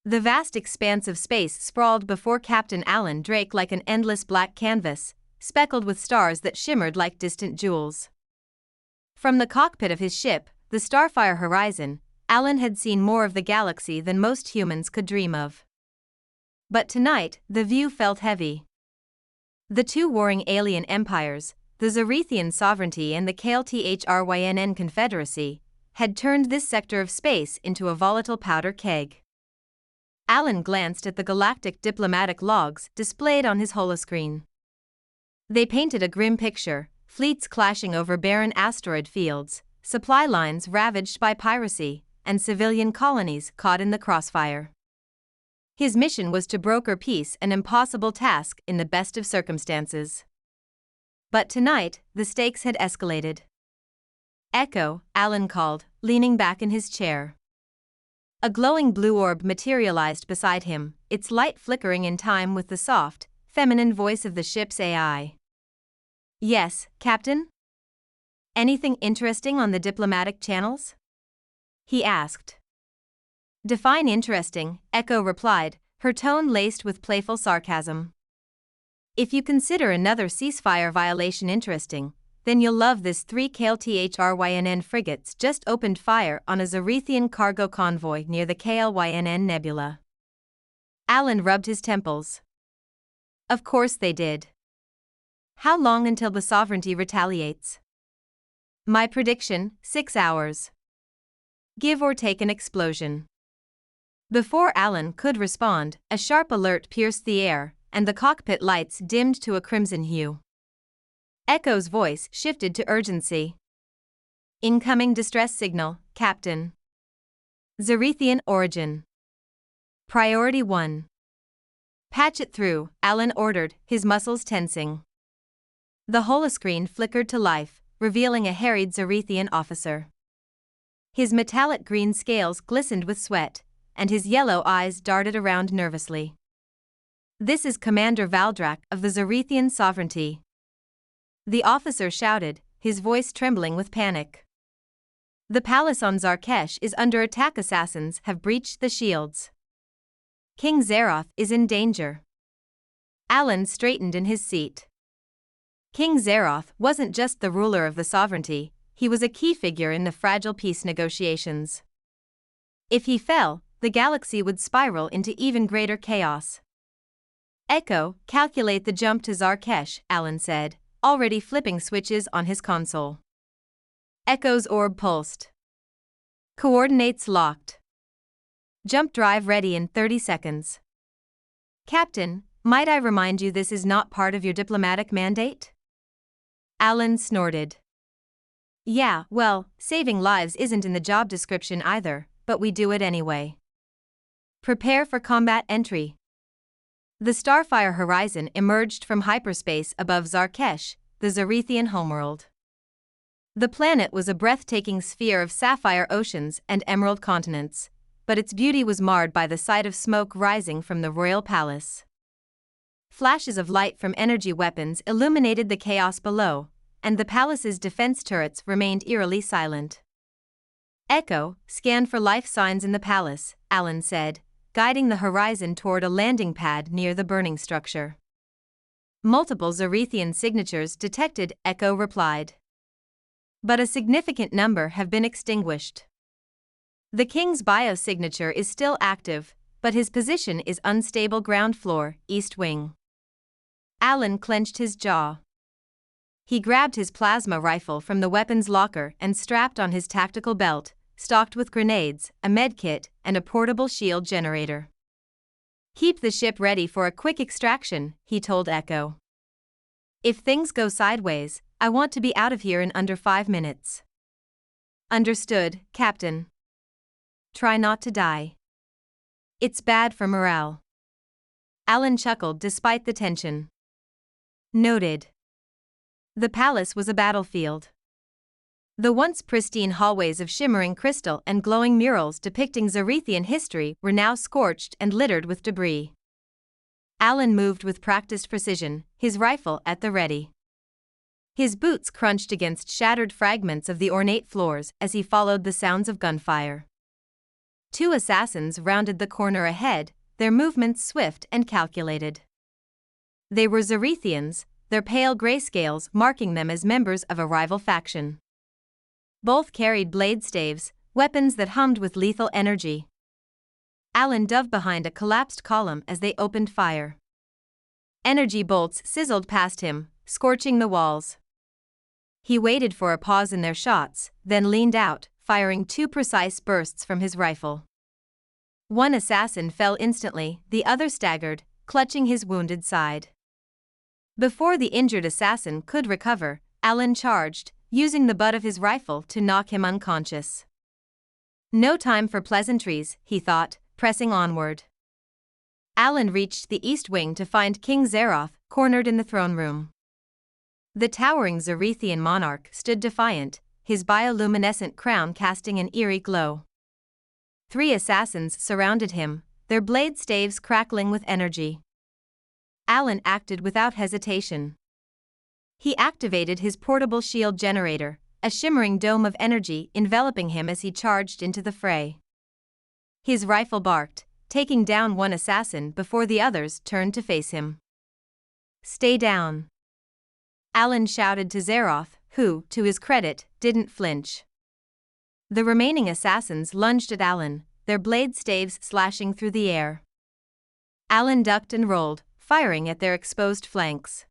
The vast expanse of space sprawled before Captain Alan Drake like an endless black canvas, speckled with stars that shimmered like distant jewels. From the cockpit of his ship, the Starfire Horizon, Alan had seen more of the galaxy than most humans could dream of. But tonight, the view felt heavy. The two warring alien empires, the Zarethian Sovereignty and the KLTHRYNN Confederacy, had turned this sector of space into a volatile powder keg. Alan glanced at the galactic diplomatic logs displayed on his holoscreen. They painted a grim picture, fleets clashing over barren asteroid fields, supply lines ravaged by piracy, and civilian colonies caught in the crossfire. His mission was to broker peace, an impossible task in the best of circumstances. But tonight, the stakes had escalated. "Echo," Alan called, leaning back in his chair. A glowing blue orb materialized beside him, its light flickering in time with the soft, feminine voice of the ship's AI. "Yes, Captain? Anything interesting on the diplomatic channels?" he asked. "Define interesting," Echo replied, her tone laced with playful sarcasm. "If you consider another ceasefire violation interesting, then you'll love this. 3 KLTHRYNN frigates just opened fire on a Zarethian cargo convoy near the KLYNN Nebula." Alan rubbed his temples. "Of course they did. How long until the Sovereignty retaliates?" "My prediction, 6 hours. Give or take an explosion." Before Alan could respond, a sharp alert pierced the air, and the cockpit lights dimmed to a crimson hue. Echo's voice shifted to urgency. "Incoming distress signal, Captain. Zarethian origin. Priority 1. Patch it through," Alan ordered, his muscles tensing. The holoscreen flickered to life, revealing a harried Zarethian officer. His metallic green scales glistened with sweat, and his yellow eyes darted around nervously. "This is Commander Valdrak of the Zarethian Sovereignty." The officer shouted, his voice trembling with panic. "The palace on Zarkesh is under attack. Assassins have breached the shields. King Zeroth is in danger." Alan straightened in his seat. King Zeroth wasn't just the ruler of the sovereignty, he was a key figure in the fragile peace negotiations. If he fell, the galaxy would spiral into even greater chaos. "Echo, calculate the jump to Zarkesh," Alan said, already flipping switches on his console. Echo's orb pulsed. "Coordinates locked. Jump drive ready in 30 seconds. Captain, might I remind you this is not part of your diplomatic mandate?" Alan snorted. "Yeah, well, saving lives isn't in the job description either, but we do it anyway. Prepare for combat entry." The Starfire Horizon emerged from hyperspace above Zarkesh, the Zarethian homeworld. The planet was a breathtaking sphere of sapphire oceans and emerald continents, but its beauty was marred by the sight of smoke rising from the royal palace. Flashes of light from energy weapons illuminated the chaos below, and the palace's defense turrets remained eerily silent. "Echo, scan for life signs in the palace," Alan said, guiding the horizon toward a landing pad near the burning structure. "Multiple Zarethian signatures detected," Echo replied. "But a significant number have been extinguished. The king's biosignature is still active, but his position is unstable. Ground floor, east wing." Alan clenched his jaw. He grabbed his plasma rifle from the weapons locker and strapped on his tactical belt, stocked with grenades, a medkit, and a portable shield generator. "Keep the ship ready for a quick extraction," he told Echo. "If things go sideways, I want to be out of here in under 5 minutes." "Understood, Captain. Try not to die. It's bad for morale." Alan chuckled despite the tension. "Noted." The palace was a battlefield. The once pristine hallways of shimmering crystal and glowing murals depicting Zarethian history were now scorched and littered with debris. Alan moved with practiced precision, his rifle at the ready. His boots crunched against shattered fragments of the ornate floors as he followed the sounds of gunfire. Two assassins rounded the corner ahead, their movements swift and calculated. They were Zerethians, their pale grayscales marking them as members of a rival faction. Both carried blade staves, weapons that hummed with lethal energy. Alan dove behind a collapsed column as they opened fire. Energy bolts sizzled past him, scorching the walls. He waited for a pause in their shots, then leaned out, firing two precise bursts from his rifle. One assassin fell instantly, the other staggered, clutching his wounded side. Before the injured assassin could recover, Alan charged, using the butt of his rifle to knock him unconscious. No time for pleasantries, he thought, pressing onward. Alan reached the east wing to find King Zeroth, cornered in the throne room. The towering Zerethian monarch stood defiant, his bioluminescent crown casting an eerie glow. Three assassins surrounded him, their blade staves crackling with energy. Alan acted without hesitation. He activated his portable shield generator, a shimmering dome of energy enveloping him as he charged into the fray. His rifle barked, taking down one assassin before the others turned to face him. "Stay down," Alan shouted to Zeroth, who, to his credit, didn't flinch. The remaining assassins lunged at Alan, their blade staves slashing through the air. Alan ducked and rolled, firing at their exposed flanks.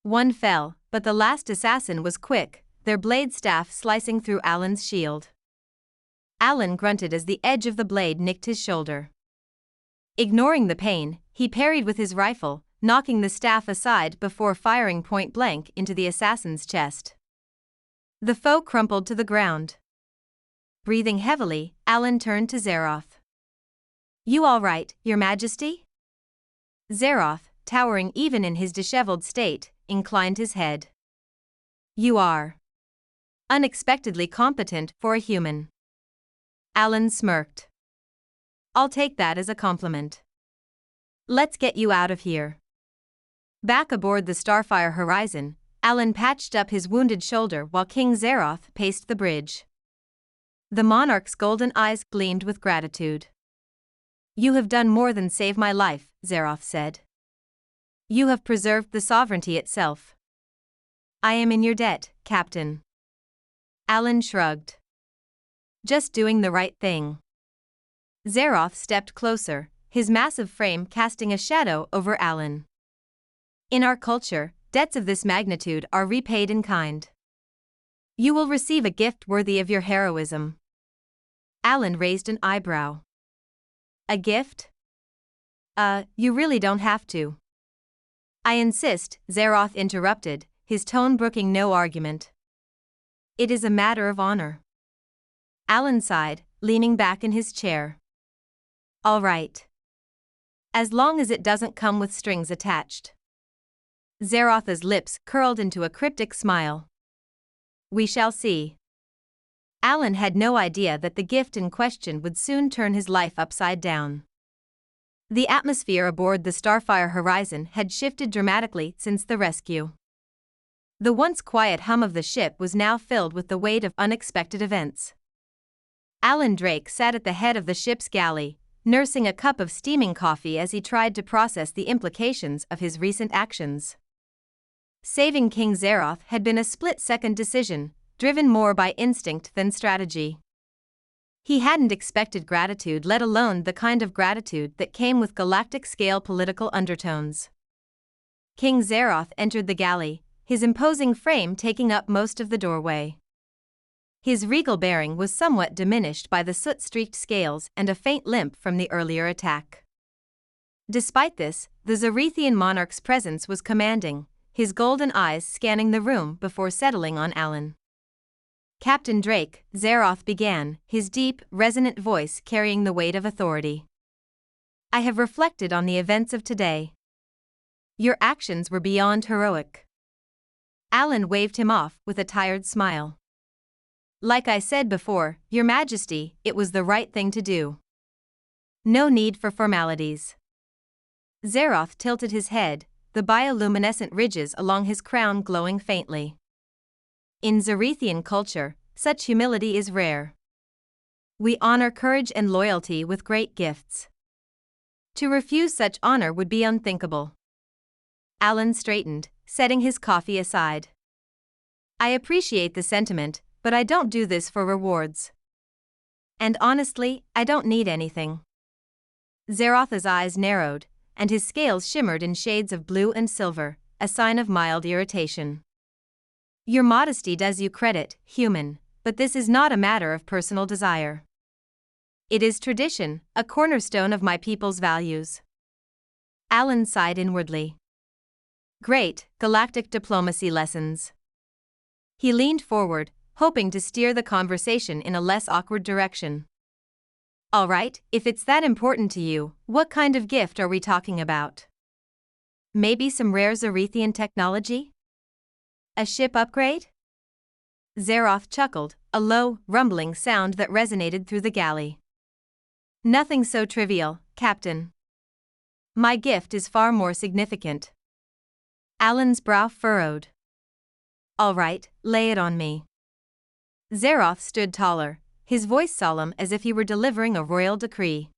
One fell, but the last assassin was quick, their blade staff slicing through Alan's shield. Alan grunted as the edge of the blade nicked his shoulder. Ignoring the pain, he parried with his rifle, knocking the staff aside before firing point blank into the assassin's chest. The foe crumpled to the ground. Breathing heavily, Alan turned to Zeroth. "You all right, Your Majesty?" Zeroth, towering even in his disheveled state, inclined his head. "You are unexpectedly competent for a human." Alan smirked. "I'll take that as a compliment. Let's get you out of here." Back aboard the Starfire Horizon, Alan patched up his wounded shoulder while King Zeroth paced the bridge. The monarch's golden eyes gleamed with gratitude. "You have done more than save my life," Zeroth said. "You have preserved the sovereignty itself." "I am in your debt, Captain." Alan shrugged. "Just doing the right thing." Zeroth stepped closer, his massive frame casting a shadow over Alan. "In our culture, debts of this magnitude are repaid in kind. You will receive a gift worthy of your heroism." Alan raised an eyebrow. "A gift? You really don't have to." "I insist," Zeroth interrupted, his tone brooking no argument. "It is a matter of honor." Alan sighed, leaning back in his chair. "All right. As long as it doesn't come with strings attached." Zeroth's lips curled into a cryptic smile. "We shall see." Alan had no idea that the gift in question would soon turn his life upside down. The atmosphere aboard the Starfire Horizon had shifted dramatically since the rescue. The once quiet hum of the ship was now filled with the weight of unexpected events. Alan Drake sat at the head of the ship's galley, nursing a cup of steaming coffee as he tried to process the implications of his recent actions. Saving King Zeroth had been a split-second decision, driven more by instinct than strategy. He hadn't expected gratitude, let alone the kind of gratitude that came with galactic-scale political undertones. King Zeroth entered the galley, his imposing frame taking up most of the doorway. His regal bearing was somewhat diminished by the soot-streaked scales and a faint limp from the earlier attack. Despite this, the Zerethian monarch's presence was commanding, his golden eyes scanning the room before settling on Alan. "Captain Drake," Zeroth began, his deep, resonant voice carrying the weight of authority. "I have reflected on the events of today. Your actions were beyond heroic." Alan waved him off with a tired smile. "Like I said before, Your Majesty, it was the right thing to do. No need for formalities." Zeroth tilted his head, the bioluminescent ridges along his crown glowing faintly. In Zerethian culture, such humility is rare. We honor courage and loyalty with great gifts. To refuse such honor would be unthinkable. Alan straightened, setting his coffee aside. I appreciate the sentiment, but I don't do this for rewards. And honestly, I don't need anything. Zeroth's eyes narrowed, and his scales shimmered in shades of blue and silver, a sign of mild irritation. Your modesty does you credit, human, but this is not a matter of personal desire. It is tradition, a cornerstone of my people's values. Alan sighed inwardly. Great, galactic diplomacy lessons. He leaned forward, hoping to steer the conversation in a less awkward direction. All right, if it's that important to you, what kind of gift are we talking about? Maybe some rare Zerethian technology? A ship upgrade? Zeroth chuckled, a low, rumbling sound that resonated through the galley. Nothing so trivial, Captain. My gift is far more significant. Alan's brow furrowed. All right, lay it on me. Zeroth stood taller, his voice solemn as if he were delivering a royal decree.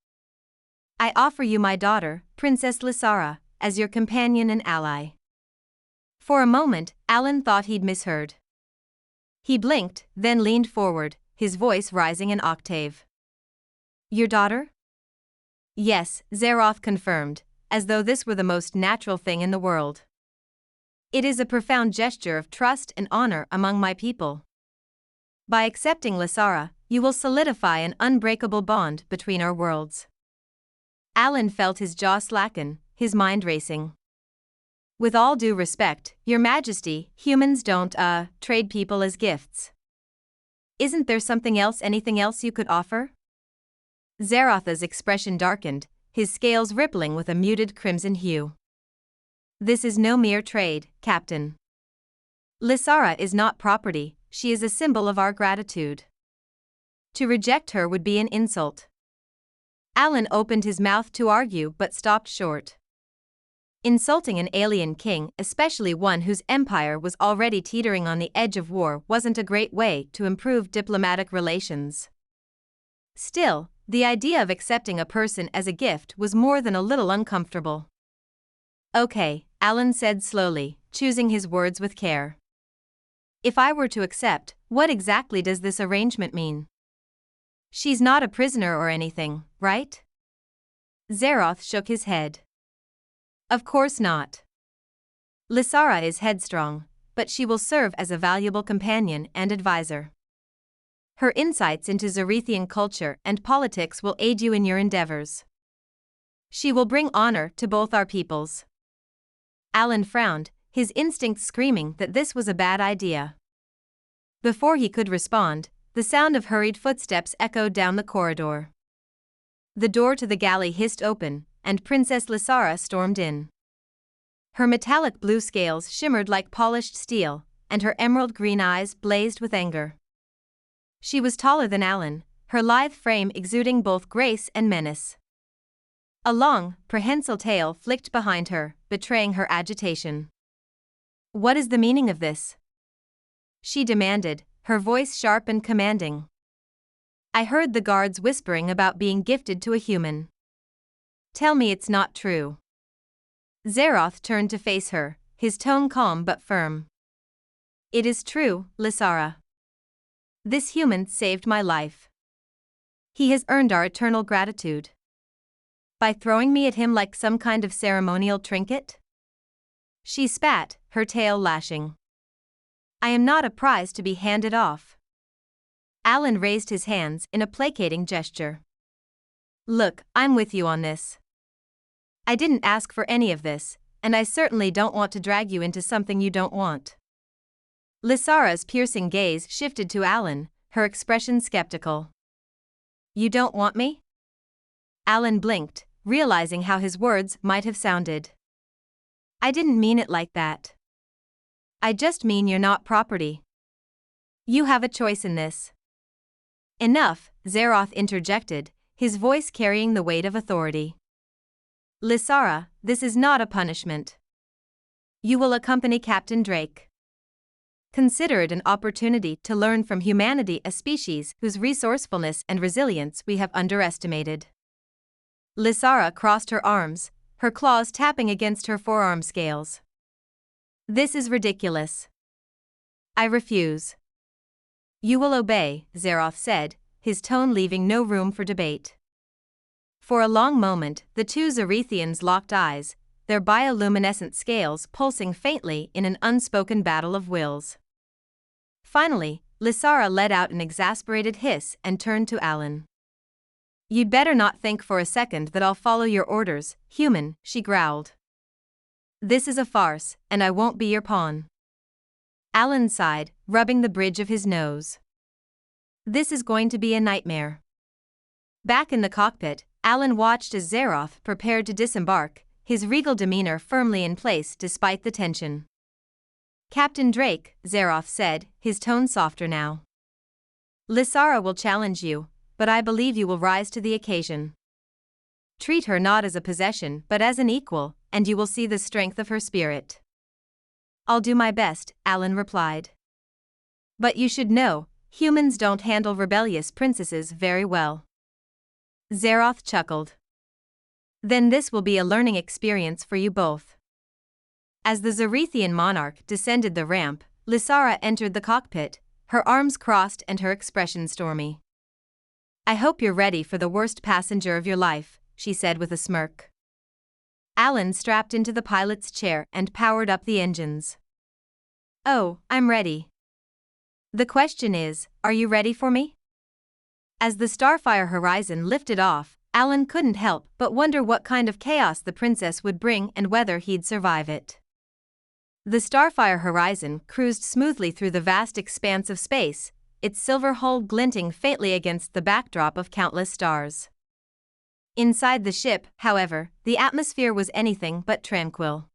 I offer you my daughter, Princess Lysara, as your companion and ally. For a moment, Alan thought he'd misheard. He blinked, then leaned forward, his voice rising an octave. Your daughter? Yes, Zeroth confirmed, as though this were the most natural thing in the world. It is a profound gesture of trust and honor among my people. By accepting Lysara, you will solidify an unbreakable bond between our worlds. Alan felt his jaw slacken, his mind racing. With all due respect, Your Majesty, humans don't, trade people as gifts. Isn't there anything else you could offer? Zeroth's expression darkened, his scales rippling with a muted crimson hue. This is no mere trade, Captain. Lysara is not property, she is a symbol of our gratitude. To reject her would be an insult. Alan opened his mouth to argue but stopped short. Insulting an alien king, especially one whose empire was already teetering on the edge of war, wasn't a great way to improve diplomatic relations. Still, the idea of accepting a person as a gift was more than a little uncomfortable. Okay, Alan said slowly, choosing his words with care. If I were to accept, what exactly does this arrangement mean? She's not a prisoner or anything, right? Zeroth shook his head. Of course not. Lysara is headstrong, but she will serve as a valuable companion and advisor. Her insights into Zerethian culture and politics will aid you in your endeavors. She will bring honor to both our peoples. Alan frowned, his instincts screaming that this was a bad idea. Before he could respond, the sound of hurried footsteps echoed down the corridor. The door to the galley hissed open, and Princess Lysara stormed in. Her metallic blue scales shimmered like polished steel, and her emerald green eyes blazed with anger. She was taller than Alan, her lithe frame exuding both grace and menace. A long, prehensile tail flicked behind her, betraying her agitation. What is the meaning of this? She demanded, her voice sharp and commanding. I heard the guards whispering about being gifted to a human. Tell me it's not true. Zeroth turned to face her, his tone calm but firm. It is true, Lysara. This human saved my life. He has earned our eternal gratitude. By throwing me at him like some kind of ceremonial trinket? She spat, her tail lashing. I am not a prize to be handed off. Alan raised his hands in a placating gesture. Look, I'm with you on this. I didn't ask for any of this, and I certainly don't want to drag you into something you don't want. Lysara's piercing gaze shifted to Alan, her expression skeptical. You don't want me? Alan blinked, realizing how his words might have sounded. I didn't mean it like that. I just mean you're not property. You have a choice in this. Enough, Zeroth interjected, his voice carrying the weight of authority. Lysara, this is not a punishment. You will accompany Captain Drake. Consider it an opportunity to learn from humanity, a species whose resourcefulness and resilience we have underestimated. Lysara crossed her arms, her claws tapping against her forearm scales. This is ridiculous. I refuse. You will obey, Zeroth said, his tone leaving no room for debate. For a long moment, the two Zerethians locked eyes, their bioluminescent scales pulsing faintly in an unspoken battle of wills. Finally, Lysara let out an exasperated hiss and turned to Alan. You'd better not think for a second that I'll follow your orders, human, she growled. This is a farce, and I won't be your pawn. Alan sighed, rubbing the bridge of his nose. This is going to be a nightmare. Back in the cockpit, Alan watched as Zeroth prepared to disembark, his regal demeanor firmly in place despite the tension. Captain Drake, Zeroth said, his tone softer now. Lysara will challenge you, but I believe you will rise to the occasion. Treat her not as a possession but as an equal, and you will see the strength of her spirit. I'll do my best, Alan replied. But you should know, humans don't handle rebellious princesses very well. Zeroth chuckled. Then this will be a learning experience for you both. As the Zerethian monarch descended the ramp, Lysara entered the cockpit, her arms crossed and her expression stormy. I hope you're ready for the worst passenger of your life, she said with a smirk. Alan strapped into the pilot's chair and powered up the engines. Oh, I'm ready. The question is, are you ready for me? As the Starfire horizon lifted off, Alan couldn't help but wonder what kind of chaos the princess would bring and whether he'd survive it. The Starfire horizon cruised smoothly through the vast expanse of space, its silver hull glinting faintly against the backdrop of countless stars. Inside the ship, however, the atmosphere was anything but tranquil.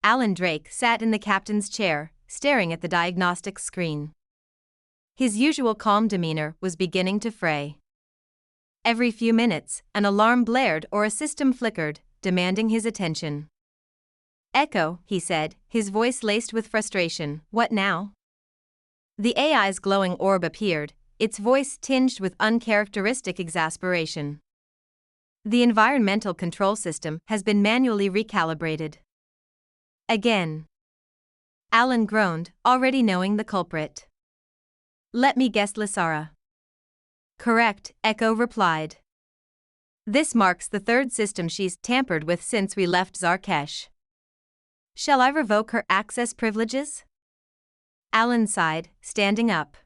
Alan Drake sat in the captain's chair, staring at the diagnostic screen. His usual calm demeanor was beginning to fray. Every few minutes, an alarm blared or a system flickered, demanding his attention. Echo, he said, his voice laced with frustration, what now? The AI's glowing orb appeared, its voice tinged with uncharacteristic exasperation. The environmental control system has been manually recalibrated. Again. Alan groaned, already knowing the culprit. Let me guess, Lysara. Correct, Echo replied. This marks the third system she's tampered with since we left Zarkesh. Shall I revoke her access privileges? Alan sighed, standing up.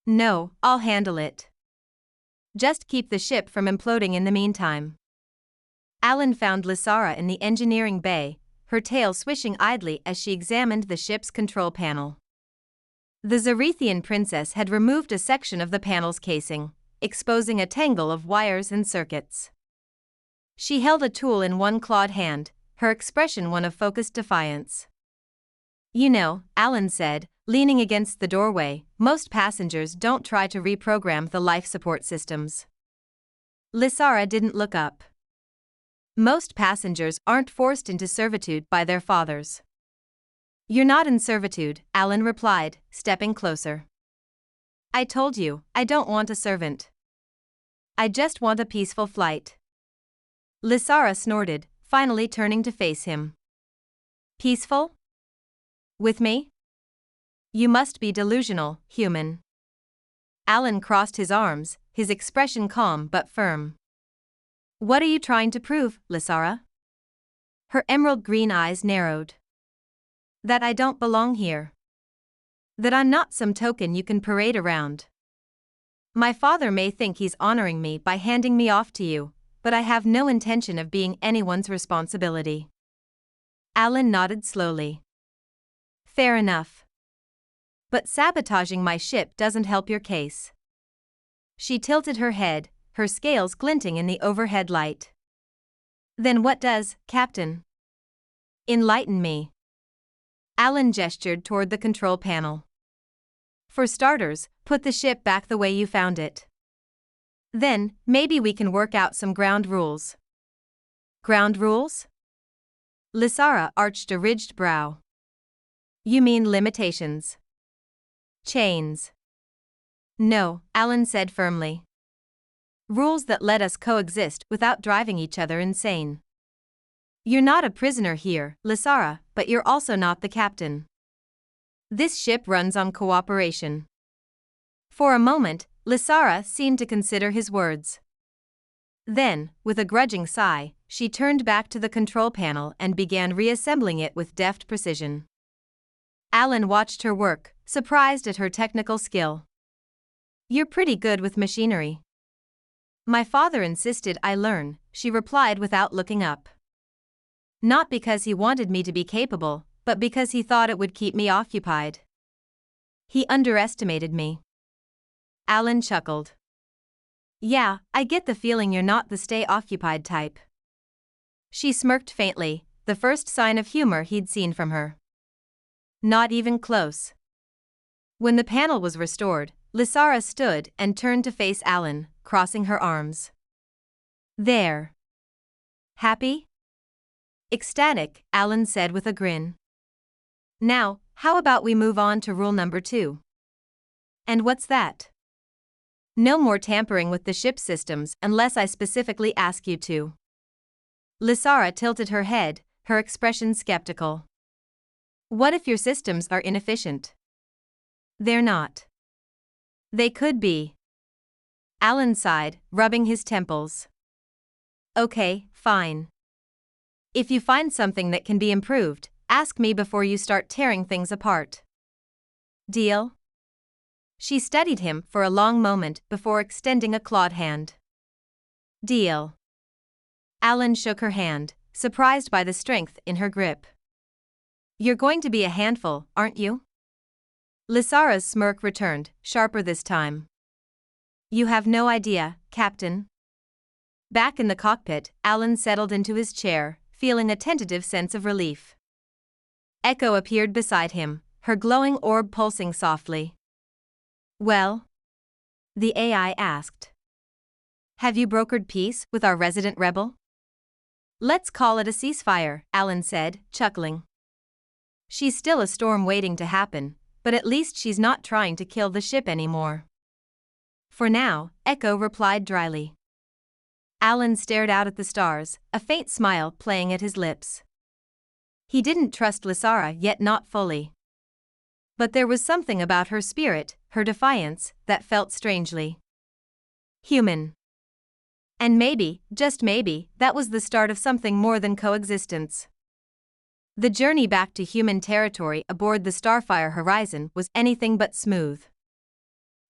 No, I'll handle it. Just keep the ship from imploding in the meantime. Alan found Lysara in the engineering bay, her tail swishing idly as she examined the ship's control panel. The Zerethian princess had removed a section of the panel's casing, exposing a tangle of wires and circuits. She held a tool in one clawed hand, her expression one of focused defiance. You know, Alan said, leaning against the doorway, most passengers don't try to reprogram the life support systems. Lysara didn't look up. Most passengers aren't forced into servitude by their fathers. You're not in servitude, Alan replied, stepping closer. I told you, I don't want a servant. I just want a peaceful flight. Lysara snorted, finally turning to face him. Peaceful? With me? You must be delusional, human. Alan crossed his arms, his expression calm but firm. What are you trying to prove, Lysara? Her emerald green eyes narrowed. That I don't belong here. That I'm not some token you can parade around. My father may think he's honoring me by handing me off to you, but I have no intention of being anyone's responsibility. Alan nodded slowly. Fair enough. But sabotaging my ship doesn't help your case. She tilted her head, her scales glinting in the overhead light. Then what does, Captain? Enlighten me. Alan gestured toward the control panel. For starters, put the ship back the way you found it. Then, maybe we can work out some ground rules. Ground rules? Lysara arched a ridged brow. You mean limitations? Chains. No, Alan said firmly. Rules that let us coexist without driving each other insane. You're not a prisoner here, Lysara, but you're also not the captain. This ship runs on cooperation. For a moment, Lysara seemed to consider his words. Then, with a grudging sigh, she turned back to the control panel and began reassembling it with deft precision. Alan watched her work, surprised at her technical skill. You're pretty good with machinery. My father insisted I learn, she replied without looking up. Not because he wanted me to be capable, but because he thought it would keep me occupied. He underestimated me. Alan chuckled. Yeah, I get the feeling you're not the stay-occupied type. She smirked faintly, the first sign of humor he'd seen from her. Not even close. When the panel was restored, Lysara stood and turned to face Alan, crossing her arms. There. Happy? Ecstatic, Alan said with a grin. Now, how about we move on to rule number 2? And what's that? No more tampering with the ship systems unless I specifically ask you to. Lysara tilted her head, her expression skeptical. What if your systems are inefficient? They're not. They could be. Alan sighed, rubbing his temples. Okay, fine. If you find something that can be improved, ask me before you start tearing things apart. Deal? She studied him for a long moment before extending a clawed hand. Deal. Alan shook her hand, surprised by the strength in her grip. You're going to be a handful, aren't you? Lysara's smirk returned, sharper this time. You have no idea, Captain. Back in the cockpit, Alan settled into his chair, feeling a tentative sense of relief. Echo appeared beside him, her glowing orb pulsing softly. Well? The AI asked. Have you brokered peace with our resident rebel? Let's call it a ceasefire, Alan said, chuckling. She's still a storm waiting to happen, but at least she's not trying to kill the ship anymore. For now, Echo replied dryly. Alan stared out at the stars, a faint smile playing at his lips. He didn't trust Lysara yet, not fully. But there was something about her spirit, her defiance, that felt strangely human. And maybe, just maybe, that was the start of something more than coexistence. The journey back to human territory aboard the Starfire Horizon was anything but smooth.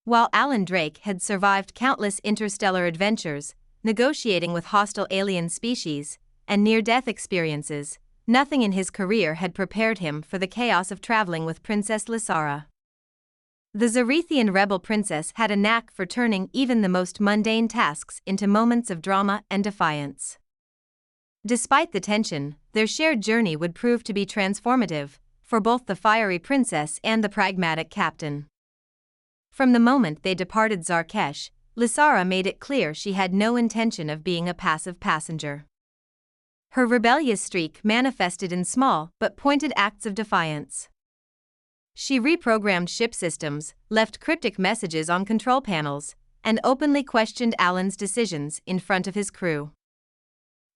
While Alan Drake had survived countless interstellar adventures, negotiating with hostile alien species, and near-death experiences, nothing in his career had prepared him for the chaos of traveling with Princess Lysara. The Zarethian rebel princess had a knack for turning even the most mundane tasks into moments of drama and defiance. Despite the tension, their shared journey would prove to be transformative, for both the fiery princess and the pragmatic captain. From the moment they departed Zarkesh, Lysara made it clear she had no intention of being a passive passenger. Her rebellious streak manifested in small but pointed acts of defiance. She reprogrammed ship systems, left cryptic messages on control panels, and openly questioned Alan's decisions in front of his crew.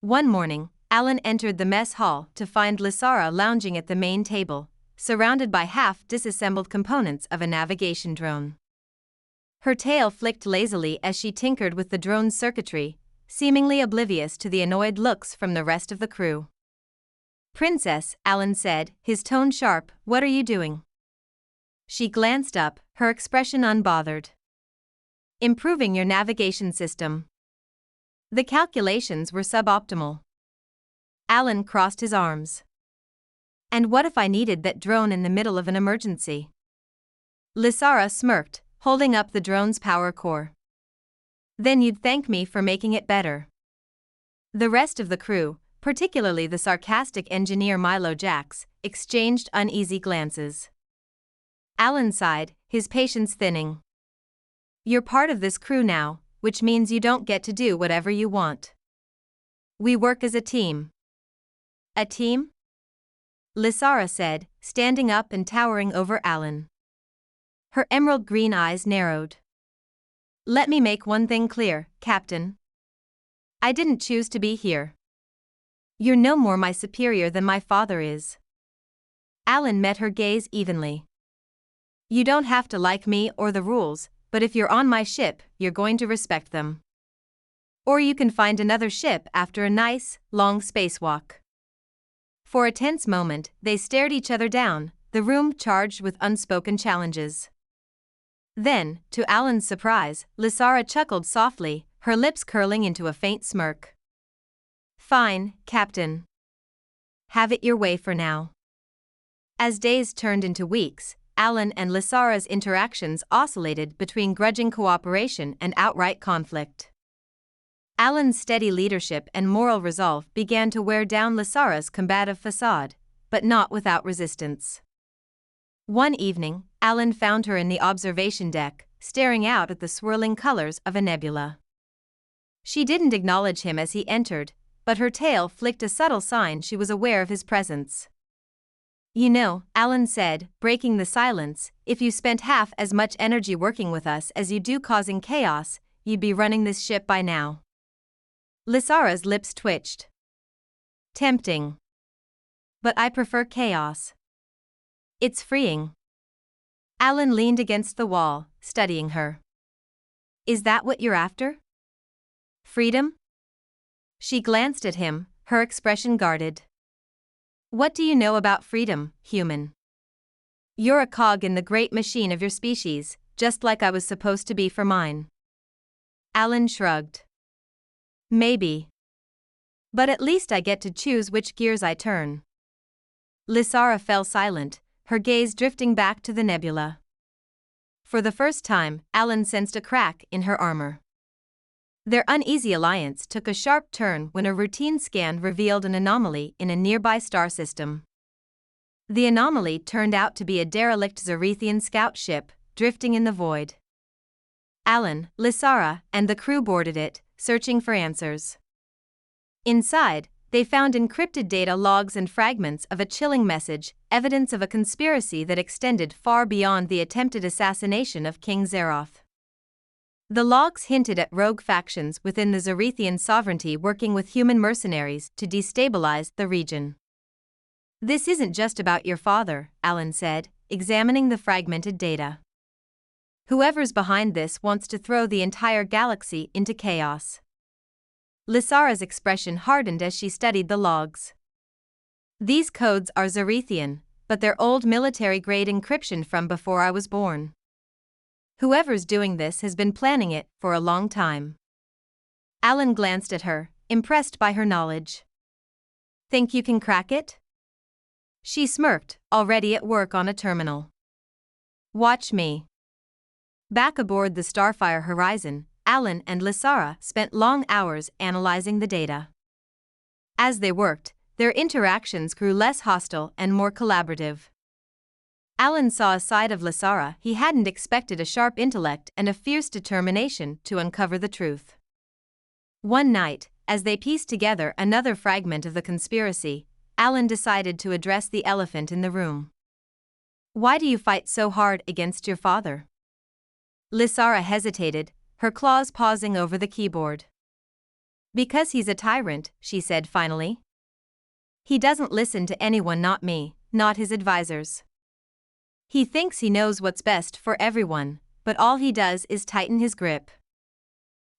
One morning, Alan entered the mess hall to find Lysara lounging at the main table, surrounded by half-disassembled components of a navigation drone. Her tail flicked lazily as she tinkered with the drone's circuitry, seemingly oblivious to the annoyed looks from the rest of the crew. Princess, Alan said, his tone sharp, what are you doing? She glanced up, her expression unbothered. Improving your navigation system. The calculations were suboptimal. Alan crossed his arms. And what if I needed that drone in the middle of an emergency? Lysara smirked, holding up the drone's power core. Then you'd thank me for making it better. The rest of the crew, particularly the sarcastic engineer Milo Jax, exchanged uneasy glances. Alan sighed, his patience thinning. You're part of this crew now, which means you don't get to do whatever you want. We work as a team. A team? Lysara said, standing up and towering over Alan. Her emerald green eyes narrowed. "Let me make one thing clear, Captain. I didn't choose to be here. You're no more my superior than my father is." Alan met her gaze evenly. "You don't have to like me or the rules, but if you're on my ship, you're going to respect them. Or you can find another ship after a nice, long spacewalk." For a tense moment, they stared each other down, the room charged with unspoken challenges. Then, to Alan's surprise, Lysara chuckled softly, her lips curling into a faint smirk. "Fine, Captain. Have it your way for now." As days turned into weeks, Alan and Lysara's interactions oscillated between grudging cooperation and outright conflict. Alan's steady leadership and moral resolve began to wear down Lysara's combative facade, but not without resistance. One evening, Alan found her in the observation deck, staring out at the swirling colors of a nebula. She didn't acknowledge him as he entered, but her tail flicked a subtle sign she was aware of his presence. "You know," Alan said, breaking the silence, "if you spent half as much energy working with us as you do causing chaos, you'd be running this ship by now." Lysara's lips twitched. "Tempting. But I prefer chaos. It's freeing." Alan leaned against the wall, studying her. "Is that what you're after? Freedom?" She glanced at him, her expression guarded. "What do you know about freedom, human? You're a cog in the great machine of your species, just like I was supposed to be for mine." Alan shrugged. "Maybe. But at least I get to choose which gears I turn." Lysara fell silent, her gaze drifting back to the nebula. For the first time, Alan sensed a crack in her armor. Their uneasy alliance took a sharp turn when a routine scan revealed an anomaly in a nearby star system. The anomaly turned out to be a derelict Zerethian scout ship, drifting in the void. Alan, Lysara, and the crew boarded it, searching for answers. Inside, they found encrypted data logs and fragments of a chilling message, evidence of a conspiracy that extended far beyond the attempted assassination of King Zeroth. The logs hinted at rogue factions within the Zerethian sovereignty working with human mercenaries to destabilize the region. "This isn't just about your father," Alan said, examining the fragmented data. "Whoever's behind this wants to throw the entire galaxy into chaos." Lysara's expression hardened as she studied the logs. "These codes are Zerethian, but they're old military-grade encryption from before I was born. Whoever's doing this has been planning it for a long time." Alan glanced at her, impressed by her knowledge. "Think you can crack it?" She smirked, already at work on a terminal. "Watch me." Back aboard the Starfire Horizon, Alan and Lysara spent long hours analyzing the data. As they worked, their interactions grew less hostile and more collaborative. Alan saw a side of Lysara he hadn't expected: a sharp intellect and a fierce determination to uncover the truth. One night, as they pieced together another fragment of the conspiracy, Alan decided to address the elephant in the room. "Why do you fight so hard against your father?" Lysara hesitated, her claws pausing over the keyboard. "Because he's a tyrant," she said finally. "He doesn't listen to anyone, not me, not his advisors. He thinks he knows what's best for everyone, but all he does is tighten his grip."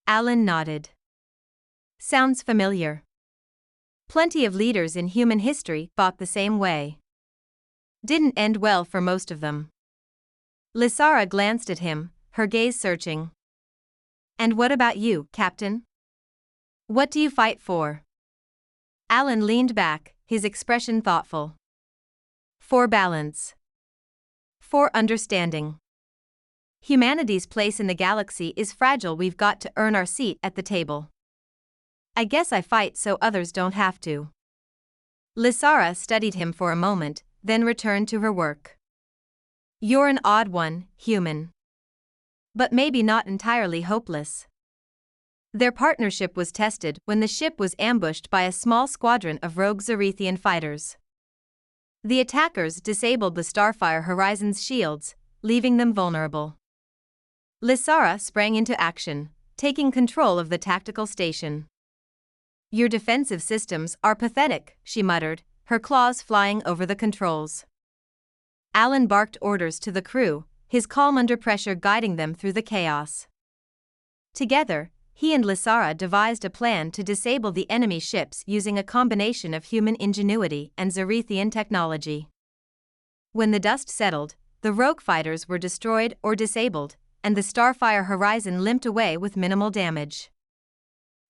Alan nodded. "Sounds familiar. Plenty of leaders in human history fought the same way. Didn't end well for most of them." Lysara glanced at him, her gaze searching. "And what about you, Captain? What do you fight for?" Alan leaned back, his expression thoughtful. "For balance. For understanding. Humanity's place in the galaxy is fragile. We've got to earn our seat at the table. I guess I fight so others don't have to." Lysara studied him for a moment, then returned to her work. "You're an odd one, human. But maybe not entirely hopeless." Their partnership was tested when the ship was ambushed by a small squadron of rogue Zerethian fighters. The attackers disabled the Starfire Horizon's shields, leaving them vulnerable. Lysara sprang into action, taking control of the tactical station. "Your defensive systems are pathetic," she muttered, her claws flying over the controls. Alan barked orders to the crew, his calm under pressure guiding them through the chaos. Together, he and Lysara devised a plan to disable the enemy ships using a combination of human ingenuity and Zerethian technology. When the dust settled, the rogue fighters were destroyed or disabled, and the Starfire Horizon limped away with minimal damage.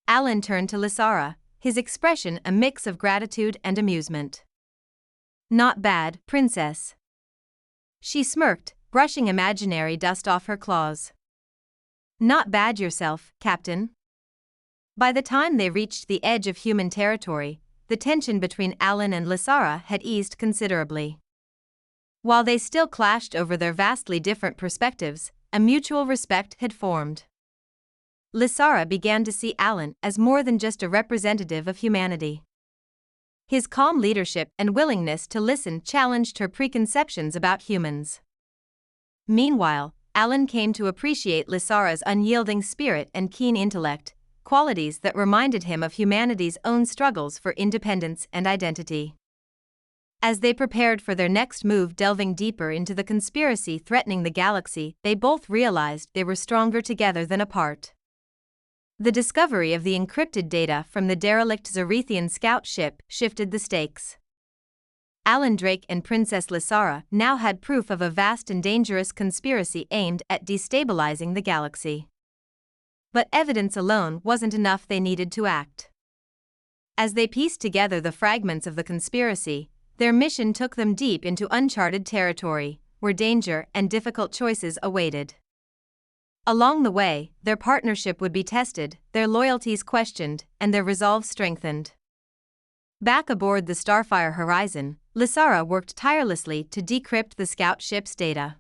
Alan turned to Lysara, his expression a mix of gratitude and amusement. "Not bad, princess." She smirked, brushing imaginary dust off her claws. "Not bad yourself, Captain." By the time they reached the edge of human territory, the tension between Alan and Lysara had eased considerably. While they still clashed over their vastly different perspectives, a mutual respect had formed. Lysara began to see Alan as more than just a representative of humanity. His calm leadership and willingness to listen challenged her preconceptions about humans. Meanwhile, Alan came to appreciate Lysara's unyielding spirit and keen intellect, qualities that reminded him of humanity's own struggles for independence and identity. As they prepared for their next move delving deeper into the conspiracy threatening the galaxy, they both realized they were stronger together than apart. The discovery of the encrypted data from the derelict Zerethian scout ship shifted the stakes. Alan Drake and Princess Lysara now had proof of a vast and dangerous conspiracy aimed at destabilizing the galaxy. But evidence alone wasn't enough, they needed to act. As they pieced together the fragments of the conspiracy, their mission took them deep into uncharted territory, where danger and difficult choices awaited. Along the way, their partnership would be tested, their loyalties questioned, and their resolve strengthened. Back aboard the Starfire Horizon, Lysara worked tirelessly to decrypt the scout ship's data.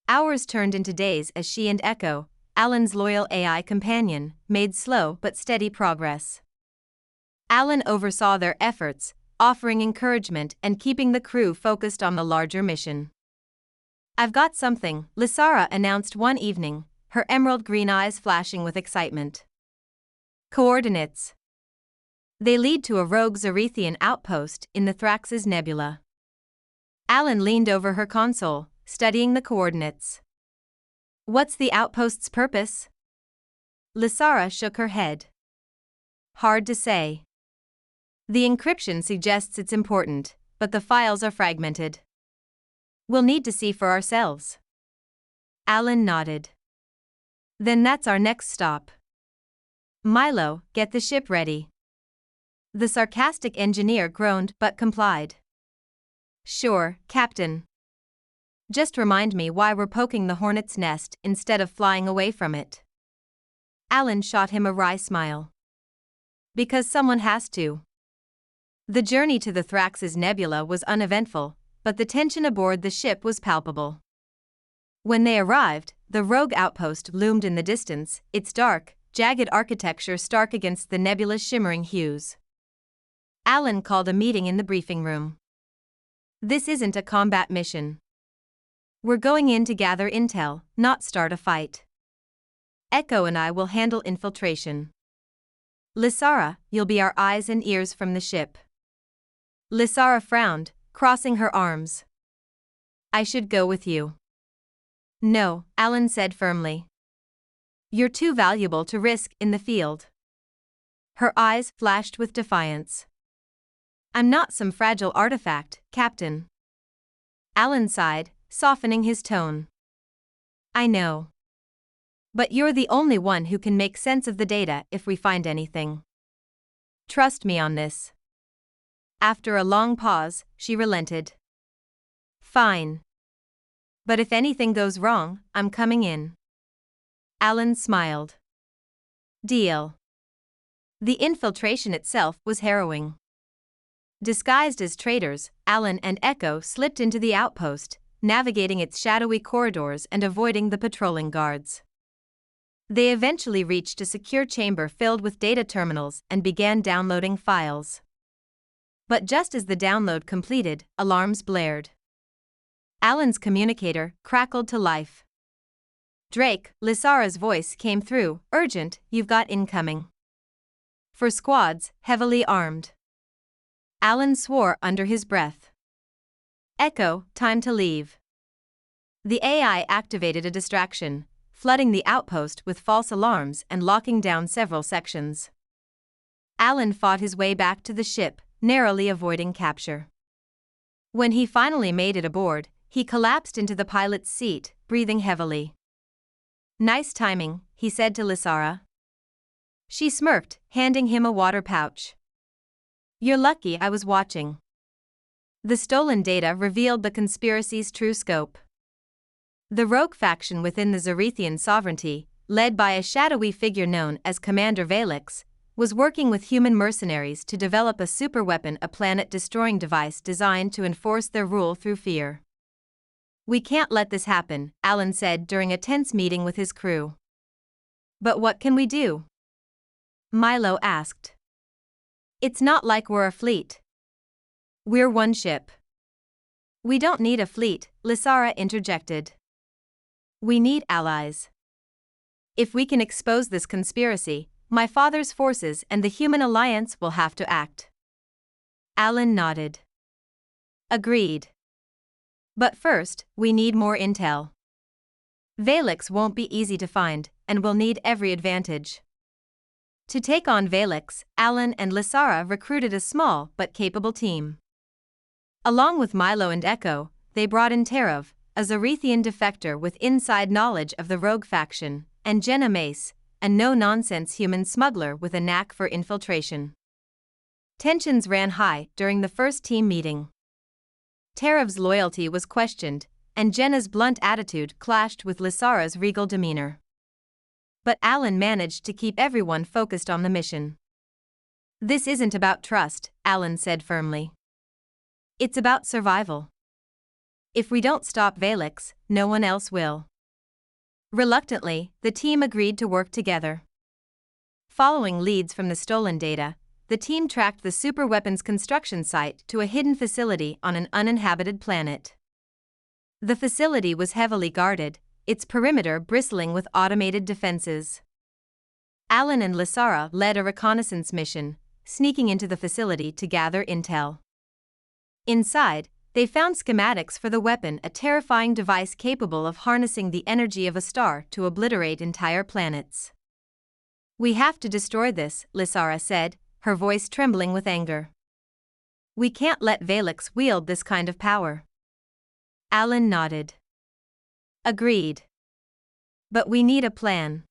Hours turned into days as she and Echo, Alan's loyal AI companion, made slow but steady progress. Alan oversaw their efforts, offering encouragement and keeping the crew focused on the larger mission. "I've got something," Lysara announced one evening, her emerald green eyes flashing with excitement. "Coordinates. They lead to a rogue Zerethian outpost in the Thrax's Nebula." Alan leaned over her console, studying the coordinates. "What's the outpost's purpose?" Lysara shook her head. "Hard to say. The encryption suggests it's important, but the files are fragmented. We'll need to see for ourselves." Alan nodded. "Then that's our next stop. Milo, get the ship ready." The sarcastic engineer groaned but complied. "Sure, Captain. Just remind me why we're poking the hornet's nest instead of flying away from it." Alan shot him a wry smile. "Because someone has to." The journey to the Thrax's Nebula was uneventful, but the tension aboard the ship was palpable. When they arrived, the rogue outpost loomed in the distance, its dark, jagged architecture stark against the nebula's shimmering hues. Alan called a meeting in the briefing room. "This isn't a combat mission. We're going in to gather intel, not start a fight. Echo and I will handle infiltration. Lysara, you'll be our eyes and ears from the ship." Lysara frowned, crossing her arms. "I should go with you." "No," Alan said firmly. "You're too valuable to risk in the field." Her eyes flashed with defiance. "I'm not some fragile artifact, Captain." Alan sighed, softening his tone. "I know. But you're the only one who can make sense of the data if we find anything. Trust me on this." After a long pause, she relented. "Fine. But if anything goes wrong, I'm coming in." Alan smiled. "Deal." The infiltration itself was harrowing. Disguised as traitors, Alan and Echo slipped into the outpost, navigating its shadowy corridors and avoiding the patrolling guards. They eventually reached a secure chamber filled with data terminals and began downloading files. But just as the download completed, alarms blared. Alan's communicator crackled to life. Drake, Lysara's voice came through, urgent, you've got incoming. For squads, heavily armed. Alan swore under his breath. Echo, time to leave. The AI activated a distraction, flooding the outpost with false alarms and locking down several sections. Alan fought his way back to the ship, narrowly avoiding capture. When he finally made it aboard, he collapsed into the pilot's seat, breathing heavily. Nice timing, he said to Lysara. She smirked, handing him a water pouch. You're lucky I was watching. The stolen data revealed the conspiracy's true scope. The rogue faction within the Zarethian sovereignty, led by a shadowy figure known as Commander Valix, was working with human mercenaries to develop a superweapon, a planet-destroying device designed to enforce their rule through fear. We can't let this happen, Alan said during a tense meeting with his crew. But what can we do? Milo asked. It's not like we're a fleet. We're one ship. We don't need a fleet, Lysara interjected. We need allies. If we can expose this conspiracy, my father's forces and the human alliance will have to act. Alan nodded. Agreed. But first, we need more intel. Valix won't be easy to find, and we'll need every advantage. To take on Valix, Alan and Lysara recruited a small but capable team. Along with Milo and Echo, they brought in Terov, a Zarethian defector with inside knowledge of the rogue faction, and Jenna Mace, a no-nonsense human smuggler with a knack for infiltration. Tensions ran high during the first team meeting. Terov's loyalty was questioned, and Jenna's blunt attitude clashed with Lysara's regal demeanor. But Alan managed to keep everyone focused on the mission. This isn't about trust, Alan said firmly. It's about survival. If we don't stop Valix, no one else will. Reluctantly, the team agreed to work together. Following leads from the stolen data, the team tracked the superweapons construction site to a hidden facility on an uninhabited planet. The facility was heavily guarded, its perimeter bristling with automated defenses. Alan and Lysara led a reconnaissance mission, sneaking into the facility to gather intel. Inside, they found schematics for the weapon, a terrifying device capable of harnessing the energy of a star to obliterate entire planets. We have to destroy this, Lysara said, her voice trembling with anger. We can't let Valix wield this kind of power. Alan nodded. Agreed. But we need a plan.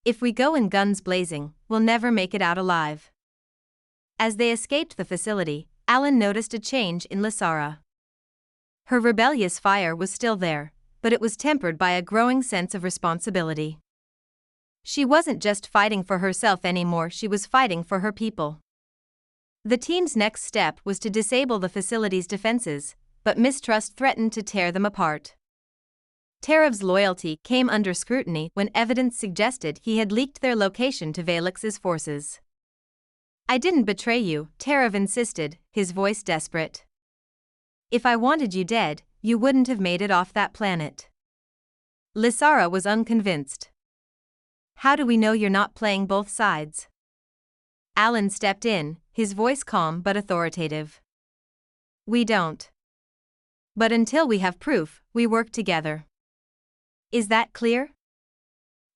If we go in guns blazing, we'll never make it out alive. As they escaped the facility, Alan noticed a change in Lysara. Her rebellious fire was still there, but it was tempered by a growing sense of responsibility. She wasn't just fighting for herself anymore, she was fighting for her people. The team's next step was to disable the facility's defenses, but mistrust threatened to tear them apart. Terov's loyalty came under scrutiny when evidence suggested he had leaked their location to Valix's forces. I didn't betray you, Terov insisted, his voice desperate. If I wanted you dead, you wouldn't have made it off that planet. Lysara was unconvinced. How do we know you're not playing both sides? Alan stepped in, his voice calm but authoritative. We don't. But until we have proof, we work together. Is that clear?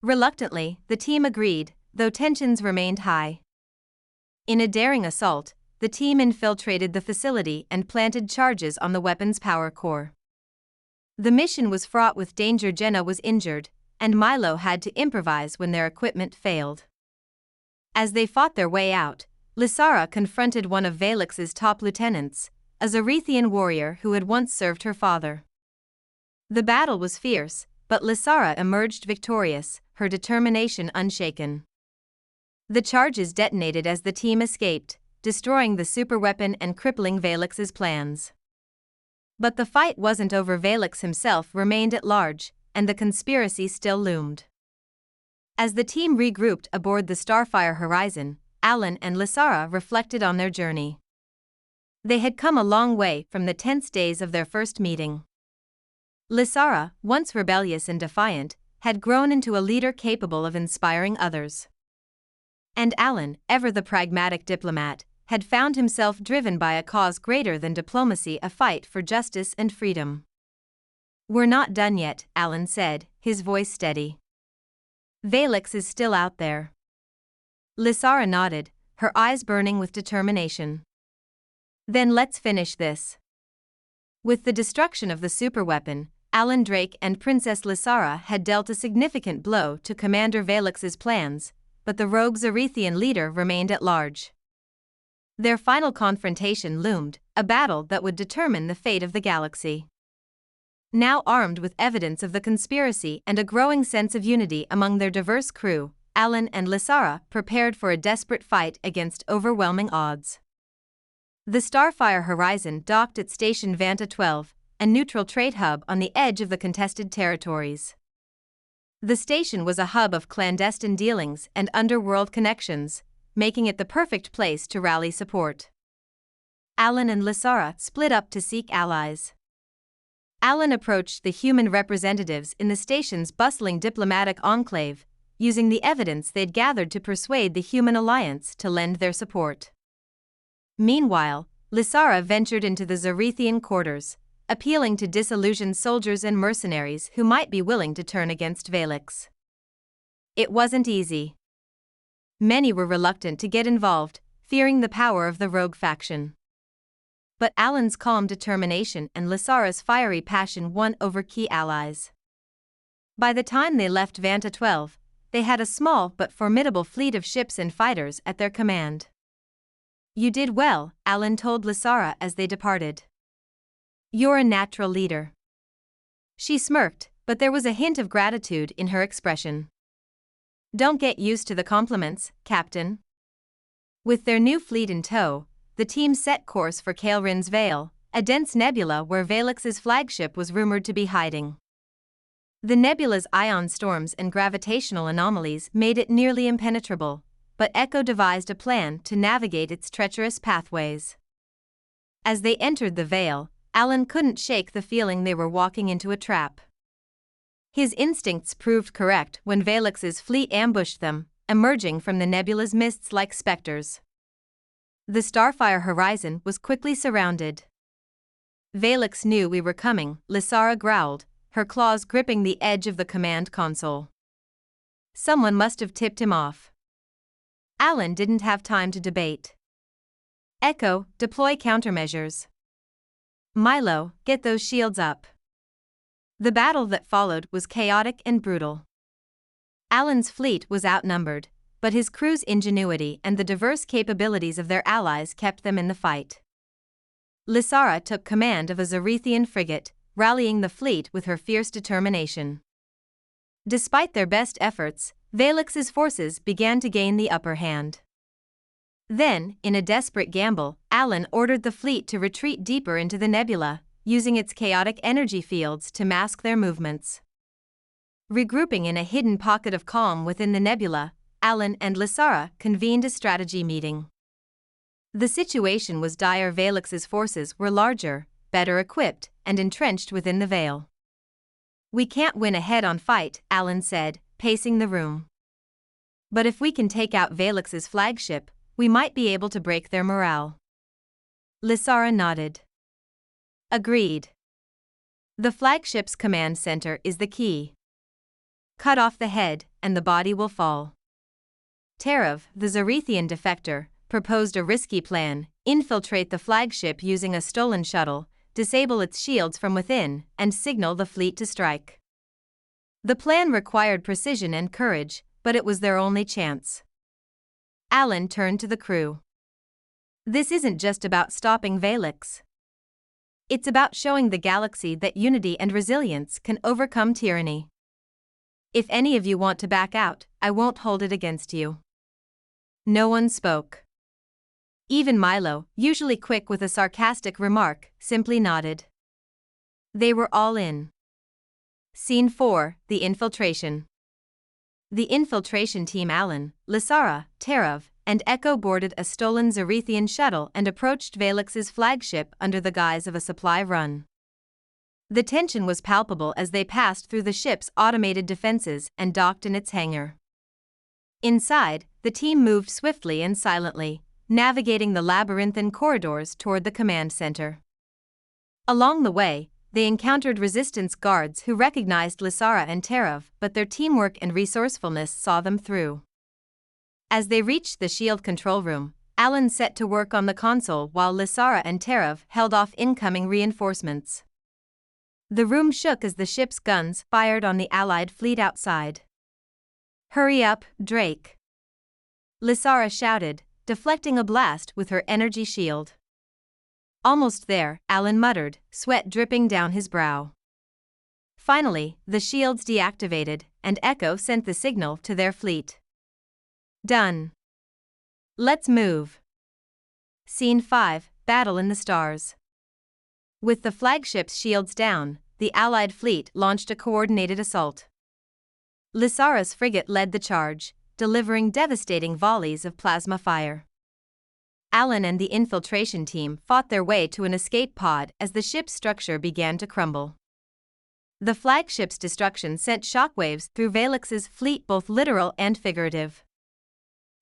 Reluctantly, the team agreed, though tensions remained high. In a daring assault, the team infiltrated the facility and planted charges on the weapon's power core. The mission was fraught with danger. Jenna was injured, and Milo had to improvise when their equipment failed. As they fought their way out, Lysara confronted one of Valix's top lieutenants, a Zarethian warrior who had once served her father. The battle was fierce, but Lysara emerged victorious, her determination unshaken. The charges detonated as the team escaped, destroying the superweapon and crippling Valix's plans. But the fight wasn't over. Valix himself remained at large, and the conspiracy still loomed. As the team regrouped aboard the Starfire Horizon, Alan and Lysara reflected on their journey. They had come a long way from the tense days of their first meeting. Lysara, once rebellious and defiant, had grown into a leader capable of inspiring others. And Alan, ever the pragmatic diplomat, had found himself driven by a cause greater than diplomacy, a fight for justice and freedom. "We're not done yet," Alan said, his voice steady. "Valix is still out there." Lysara nodded, her eyes burning with determination. "Then let's finish this." With the destruction of the superweapon, Alan Drake and Princess Lysara had dealt a significant blow to Commander Valix's plans, but the rogue Zarethian leader remained at large. Their final confrontation loomed, a battle that would determine the fate of the galaxy. Now armed with evidence of the conspiracy and a growing sense of unity among their diverse crew, Alan and Lysara prepared for a desperate fight against overwhelming odds. The Starfire Horizon docked at Station Vanta 12, a neutral trade hub on the edge of the contested territories. The station was a hub of clandestine dealings and underworld connections, making it the perfect place to rally support. Alan and Lysara split up to seek allies. Alan approached the human representatives in the station's bustling diplomatic enclave, using the evidence they'd gathered to persuade the Human Alliance to lend their support. Meanwhile, Lysara ventured into the Zarethian quarters, appealing to disillusioned soldiers and mercenaries who might be willing to turn against Valix. It wasn't easy. Many were reluctant to get involved, fearing the power of the rogue faction. But Alan's calm determination and Lysara's fiery passion won over key allies. By the time they left Vanta 12, they had a small but formidable fleet of ships and fighters at their command. "You did well," Alan told Lysara as they departed. "You're a natural leader." She smirked, but there was a hint of gratitude in her expression. "Don't get used to the compliments, Captain." With their new fleet in tow, the team set course for Kael'rin's Veil, a dense nebula where Valix's flagship was rumored to be hiding. The nebula's ion storms and gravitational anomalies made it nearly impenetrable, but Echo devised a plan to navigate its treacherous pathways. As they entered the Veil, Alan couldn't shake the feeling they were walking into a trap. His instincts proved correct when Valix's fleet ambushed them, emerging from the nebula's mists like specters. The Starfire Horizon was quickly surrounded. "Valix knew we were coming," Lysara growled, her claws gripping the edge of the command console. "Someone must have tipped him off." Alan didn't have time to debate. "Echo, deploy countermeasures. Milo, get those shields up." The battle that followed was chaotic and brutal. Alan's fleet was outnumbered, but his crew's ingenuity and the diverse capabilities of their allies kept them in the fight. Lysara took command of a Zarethian frigate, rallying the fleet with her fierce determination. Despite their best efforts, Valix's forces began to gain the upper hand. Then, in a desperate gamble, Alan ordered the fleet to retreat deeper into the nebula, using its chaotic energy fields to mask their movements. Regrouping in a hidden pocket of calm within the nebula, Alan and Lysara convened a strategy meeting. The situation was dire. Valix's forces were larger, better equipped, and entrenched within the Veil. "We can't win a head-on fight," Alan said, pacing the room. "But if we can take out Valix's flagship, we might be able to break their morale." Lysara nodded. "Agreed. The flagship's command center is the key. Cut off the head, and the body will fall." Terav, the Zarethian defector, proposed a risky plan: infiltrate the flagship using a stolen shuttle, disable its shields from within, and signal the fleet to strike. The plan required precision and courage, but it was their only chance. Alan turned to the crew. "This isn't just about stopping Valix. It's about showing the galaxy that unity and resilience can overcome tyranny. If any of you want to back out, I won't hold it against you." No one spoke. Even Milo, usually quick with a sarcastic remark, simply nodded. They were all in. Scene 4, The Infiltration. The infiltration team: Alan, Lysara, Terav, and Echo boarded a stolen Zerethian shuttle and approached Valex's flagship under the guise of a supply run. The tension was palpable as they passed through the ship's automated defenses and docked in its hangar. Inside, the team moved swiftly and silently, navigating the labyrinthine corridors toward the command center. Along the way, they encountered resistance guards who recognized Lysara and Terav, but their teamwork and resourcefulness saw them through. As they reached the shield control room, Alan set to work on the console while Lysara and Terav held off incoming reinforcements. The room shook as the ship's guns fired on the Allied fleet outside. "Hurry up, Drake!" Lysara shouted, deflecting a blast with her energy shield. "Almost there," Alan muttered, sweat dripping down his brow. Finally, the shields deactivated, and Echo sent the signal to their fleet. "Done. Let's move." Scene 5, Battle in the Stars. With the flagship's shields down, the Allied fleet launched a coordinated assault. Lysara's frigate led the charge, delivering devastating volleys of plasma fire. Alan and the infiltration team fought their way to an escape pod as the ship's structure began to crumble. The flagship's destruction sent shockwaves through Valex's fleet, both literal and figurative.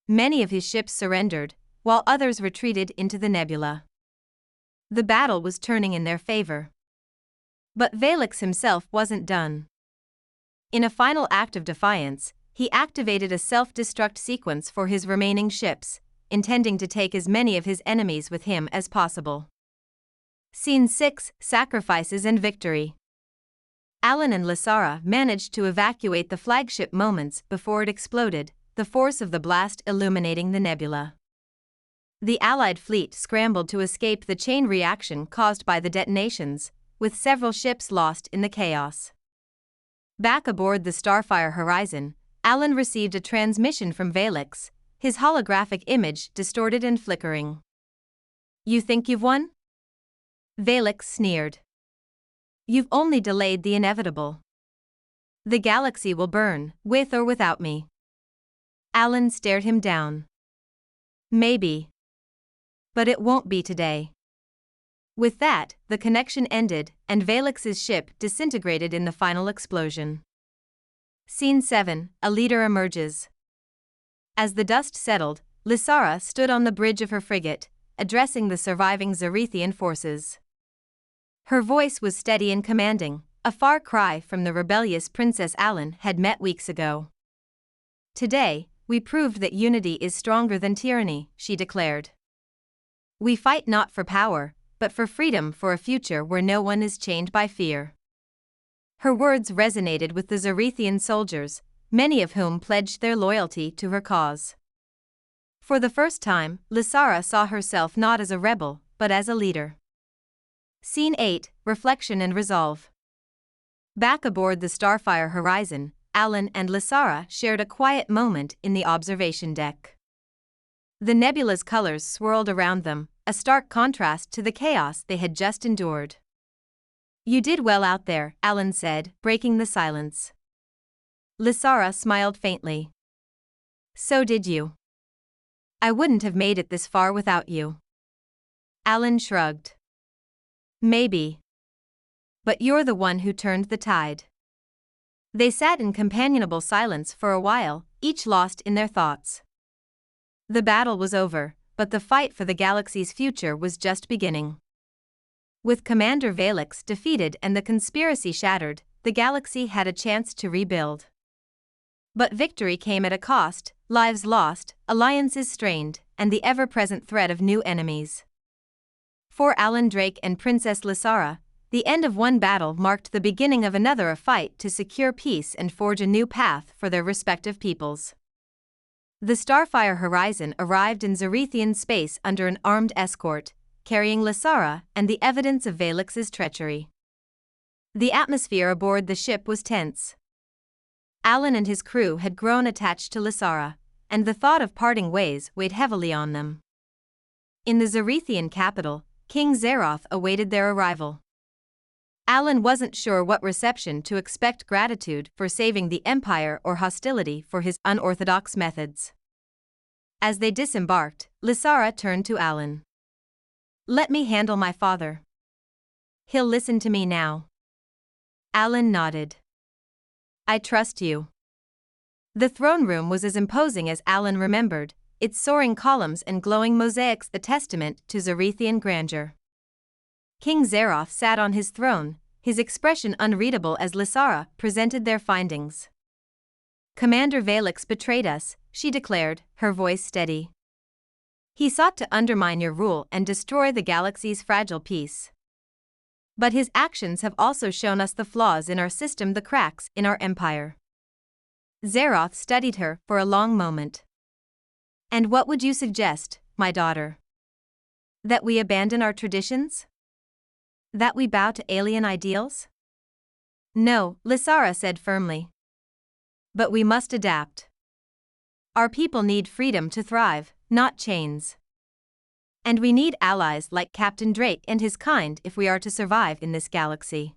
Many of his ships surrendered, while others retreated into the nebula. The battle was turning in their favor. But Valex himself wasn't done. In a final act of defiance, he activated a self-destruct sequence for his remaining ships, intending to take as many of his enemies with him as possible. Scene 6, Sacrifices and Victory. Alan and Lysara managed to evacuate the flagship moments before it exploded, the force of the blast illuminating the nebula. The Allied fleet scrambled to escape the chain reaction caused by the detonations, with several ships lost in the chaos. Back aboard the Starfire Horizon, Alan received a transmission from Valex, his holographic image distorted and flickering. "You think you've won?" Valex sneered. "You've only delayed the inevitable. The galaxy will burn, with or without me." Alan stared him down. "Maybe. But it won't be today." With that, the connection ended, and Valex's ship disintegrated in the final explosion. Scene 7, A Leader Emerges. As the dust settled, Lysara stood on the bridge of her frigate, addressing the surviving Zerethian forces. Her voice was steady and commanding, a far cry from the rebellious Princess Alan had met weeks ago. "Today, we proved that unity is stronger than tyranny," she declared. "We fight not for power, but for freedom, for a future where no one is chained by fear." Her words resonated with the Zerethian soldiers, many of whom pledged their loyalty to her cause. For the first time, Lysara saw herself not as a rebel, but as a leader. Scene 8, Reflection and Resolve. Back aboard the Starfire Horizon, Alan and Lysara shared a quiet moment in the observation deck. The nebula's colors swirled around them, a stark contrast to the chaos they had just endured. "You did well out there," Alan said, breaking the silence. Lysara smiled faintly. "So did you. I wouldn't have made it this far without you." Alan shrugged. "Maybe. But you're the one who turned the tide." They sat in companionable silence for a while, each lost in their thoughts. The battle was over, but the fight for the galaxy's future was just beginning. With Commander Valex defeated and the conspiracy shattered, the galaxy had a chance to rebuild. But victory came at a cost: lives lost, alliances strained, and the ever-present threat of new enemies. For Alan Drake and Princess Lysara, the end of one battle marked the beginning of another, a fight to secure peace and forge a new path for their respective peoples. The Starfire Horizon arrived in Zerethian space under an armed escort, carrying Lysara and the evidence of Valex's treachery. The atmosphere aboard the ship was tense. Alan and his crew had grown attached to Lysara, and the thought of parting ways weighed heavily on them. In the Zerethian capital, King Zeroth awaited their arrival. Alan wasn't sure what reception to expect: gratitude for saving the Empire or hostility for his unorthodox methods. As they disembarked, Lysara turned to Alan. "Let me handle my father. He'll listen to me now." Alan nodded. "I trust you." The throne room was as imposing as Alan remembered, its soaring columns and glowing mosaics a testament to Zarethian grandeur. King Zeroth sat on his throne, his expression unreadable as Lysara presented their findings. "Commander Valix betrayed us," she declared, her voice steady. "He sought to undermine your rule and destroy the galaxy's fragile peace. But his actions have also shown us the flaws in our system, the cracks in our empire." Zeroth studied her for a long moment. "And what would you suggest, my daughter? That we abandon our traditions? That we bow to alien ideals?" "No," Lysara said firmly. "But we must adapt. Our people need freedom to thrive, not chains. And we need allies like Captain Drake and his kind if we are to survive in this galaxy."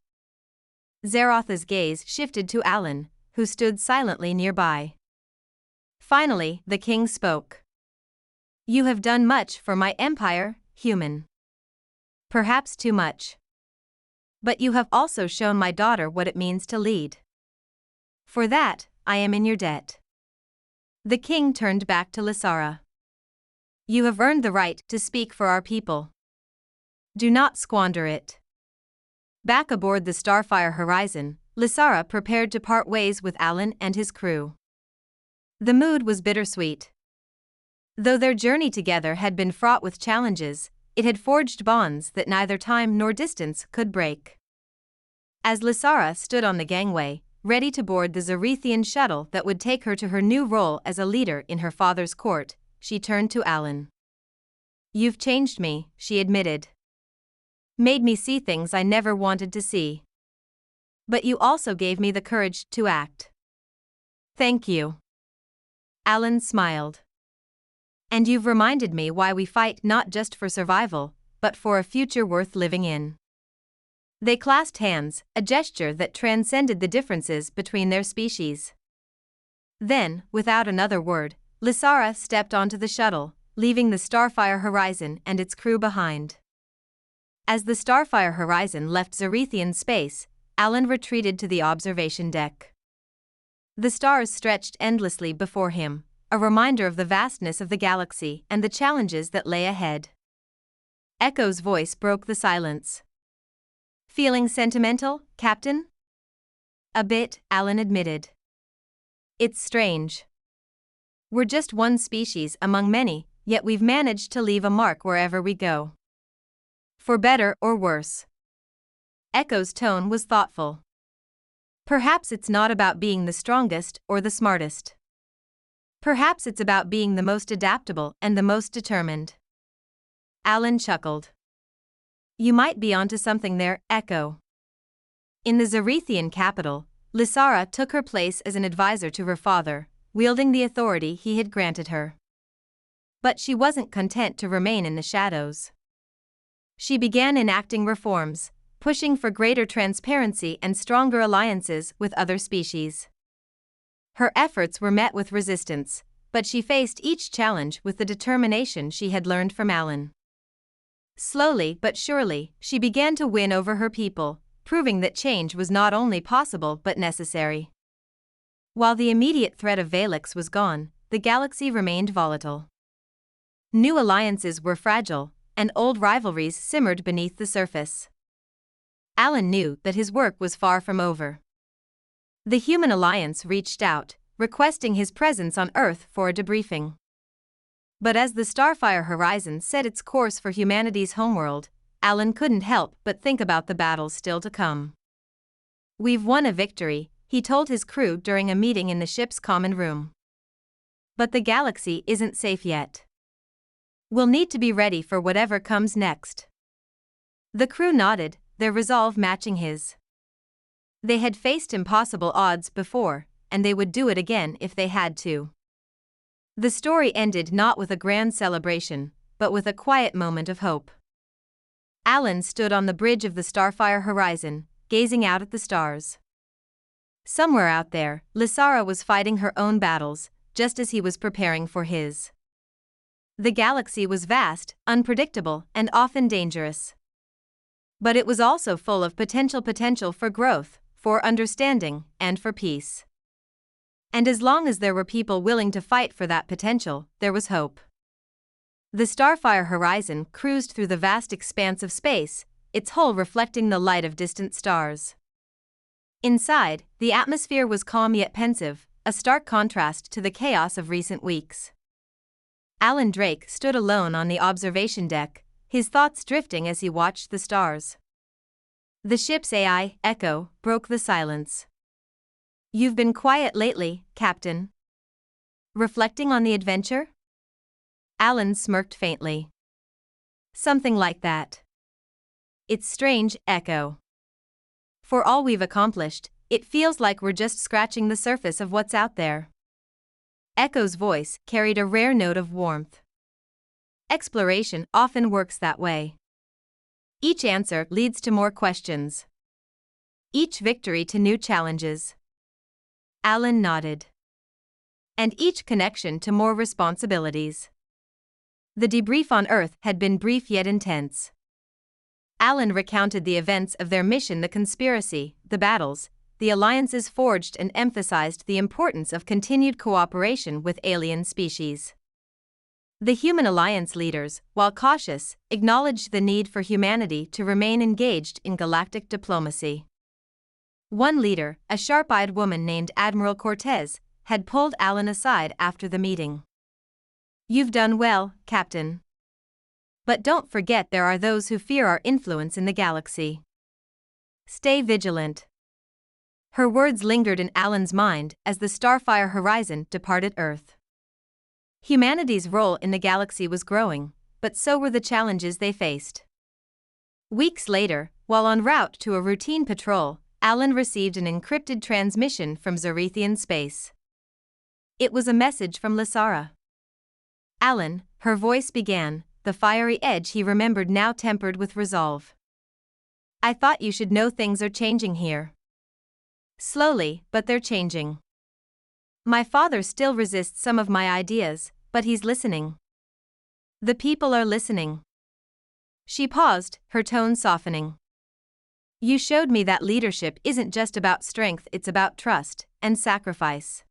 Zeroth's gaze shifted to Alan, who stood silently nearby. Finally, the king spoke. "You have done much for my empire, human. Perhaps too much. But you have also shown my daughter what it means to lead. For that, I am in your debt." The king turned back to Lysara. "You have earned the right to speak for our people. Do not squander it." Back aboard the Starfire Horizon, Lysara prepared to part ways with Alan and his crew. The mood was bittersweet. Though their journey together had been fraught with challenges, it had forged bonds that neither time nor distance could break. As Lysara stood on the gangway, ready to board the Zarethian shuttle that would take her to her new role as a leader in her father's court, she turned to Alan. "You've changed me," she admitted. "Made me see things I never wanted to see. But you also gave me the courage to act." "Thank you." Alan smiled. "And you've reminded me why we fight, not just for survival, but for a future worth living in." They clasped hands, a gesture that transcended the differences between their species. Then, without another word, Lysara stepped onto the shuttle, leaving the Starfire Horizon and its crew behind. As the Starfire Horizon left Zarethian space, Alan retreated to the observation deck. The stars stretched endlessly before him, a reminder of the vastness of the galaxy and the challenges that lay ahead. Echo's voice broke the silence. "Feeling sentimental, Captain?" "A bit," Alan admitted. "It's strange. We're just one species among many, yet we've managed to leave a mark wherever we go. For better or worse." Echo's tone was thoughtful. "Perhaps it's not about being the strongest or the smartest. Perhaps it's about being the most adaptable and the most determined." Alan chuckled. "You might be onto something there, Echo." In the Zarethian capital, Lysara took her place as an advisor to her father, wielding the authority he had granted her. But she wasn't content to remain in the shadows. She began enacting reforms, pushing for greater transparency and stronger alliances with other species. Her efforts were met with resistance, but she faced each challenge with the determination she had learned from Alan. Slowly but surely, she began to win over her people, proving that change was not only possible but necessary. While the immediate threat of Valix was gone, the galaxy remained volatile. New alliances were fragile, and old rivalries simmered beneath the surface. Alan knew that his work was far from over. The Human Alliance reached out, requesting his presence on Earth for a debriefing. But as the Starfire Horizon set its course for humanity's homeworld, Alan couldn't help but think about the battles still to come. "We've won a victory," he told his crew during a meeting in the ship's common room. "But the galaxy isn't safe yet. We'll need to be ready for whatever comes next." The crew nodded, their resolve matching his. They had faced impossible odds before, and they would do it again if they had to. The story ended not with a grand celebration, but with a quiet moment of hope. Alan stood on the bridge of the Starfire Horizon, gazing out at the stars. Somewhere out there, Lysara was fighting her own battles, just as he was preparing for his. The galaxy was vast, unpredictable, and often dangerous. But it was also full of potential for growth, for understanding, and for peace. And as long as there were people willing to fight for that potential, there was hope. The starfire horizon cruised through the vast expanse of space, its hull reflecting the light of distant stars. Inside, the atmosphere was calm yet pensive, a stark contrast to the chaos of recent weeks. Alan Drake stood alone on the observation deck, his thoughts drifting as he watched the stars. The ship's AI, Echo, broke the silence. "You've been quiet lately, Captain. Reflecting on the adventure?" Alan smirked faintly. "Something like that. It's strange, Echo. For all we've accomplished, it feels like we're just scratching the surface of what's out there." Echo's voice carried a rare note of warmth. "Exploration often works that way. Each answer leads to more questions. Each victory to new challenges." Alan nodded. "And each connection to more responsibilities." The debrief on Earth had been brief yet intense. Alan recounted the events of their mission, the conspiracy, the battles, the alliances forged, and emphasized the importance of continued cooperation with alien species. The human alliance leaders, while cautious, acknowledged the need for humanity to remain engaged in galactic diplomacy. One leader, a sharp-eyed woman named Admiral Cortez, had pulled Alan aside after the meeting. "You've done well, Captain. But don't forget there are those who fear our influence in the galaxy. Stay vigilant." Her words lingered in Alan's mind as the starfire horizon departed Earth. Humanity's role in the galaxy was growing, but so were the challenges they faced. Weeks later, while en route to a routine patrol, Alan received an encrypted transmission from Zorethian space. It was a message from Lysara. "Alan," her voice began, the fiery edge he remembered now tempered with resolve. "I thought you should know things are changing here. Slowly, but they're changing. My father still resists some of my ideas, but he's listening. The people are listening." She paused, her tone softening. "You showed me that leadership isn't just about strength, it's about trust and sacrifice.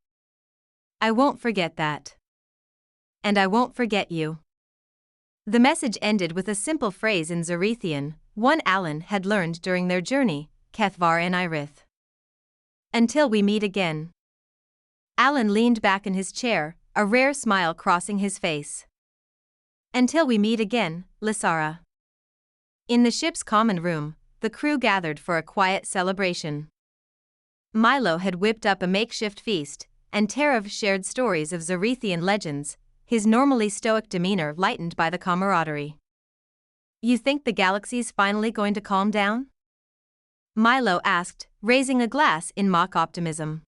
I won't forget that. And I won't forget you." The message ended with a simple phrase in Zorethian, one Alan had learned during their journey, Kethvar and Irith. "Until we meet again." Alan leaned back in his chair, a rare smile crossing his face. "Until we meet again, Lysara." In the ship's common room, the crew gathered for a quiet celebration. Milo had whipped up a makeshift feast, and Terev shared stories of Zorethian legends, his normally stoic demeanor lightened by the camaraderie. "You think the galaxy's finally going to calm down?" Milo asked, raising a glass in mock optimism.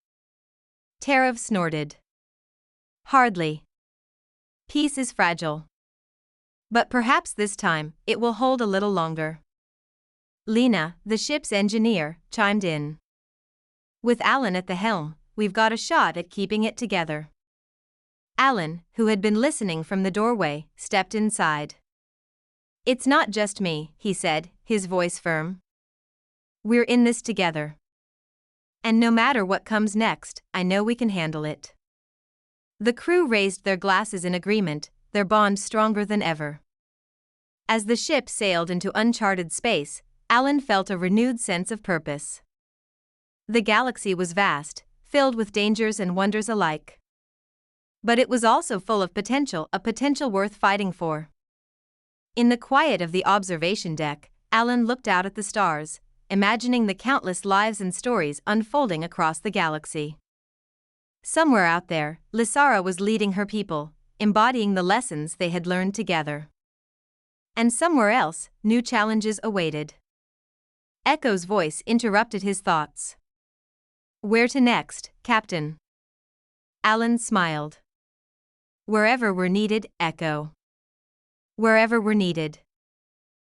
Terev snorted. "Hardly. Peace is fragile. But perhaps this time, it will hold a little longer." Lena, the ship's engineer, chimed in. "With Alan at the helm, we've got a shot at keeping it together." Alan, who had been listening from the doorway, stepped inside. "It's not just me," he said, his voice firm. "We're in this together. And no matter what comes next, I know we can handle it." The crew raised their glasses in agreement, their bond stronger than ever. As the ship sailed into uncharted space, Alan felt a renewed sense of purpose. The galaxy was vast, filled with dangers and wonders alike. But it was also full of potential, a potential worth fighting for. In the quiet of the observation deck, Alan looked out at the stars, imagining the countless lives and stories unfolding across the galaxy. Somewhere out there, Lysara was leading her people, embodying the lessons they had learned together. And somewhere else, new challenges awaited. Echo's voice interrupted his thoughts. "Where to next, Captain?" Alan smiled. "Wherever we're needed, Echo. Wherever we're needed."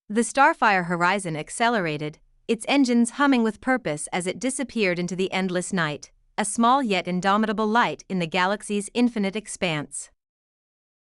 The starfire horizon accelerated, its engines humming with purpose as it disappeared into the endless night, a small yet indomitable light in the galaxy's infinite expanse.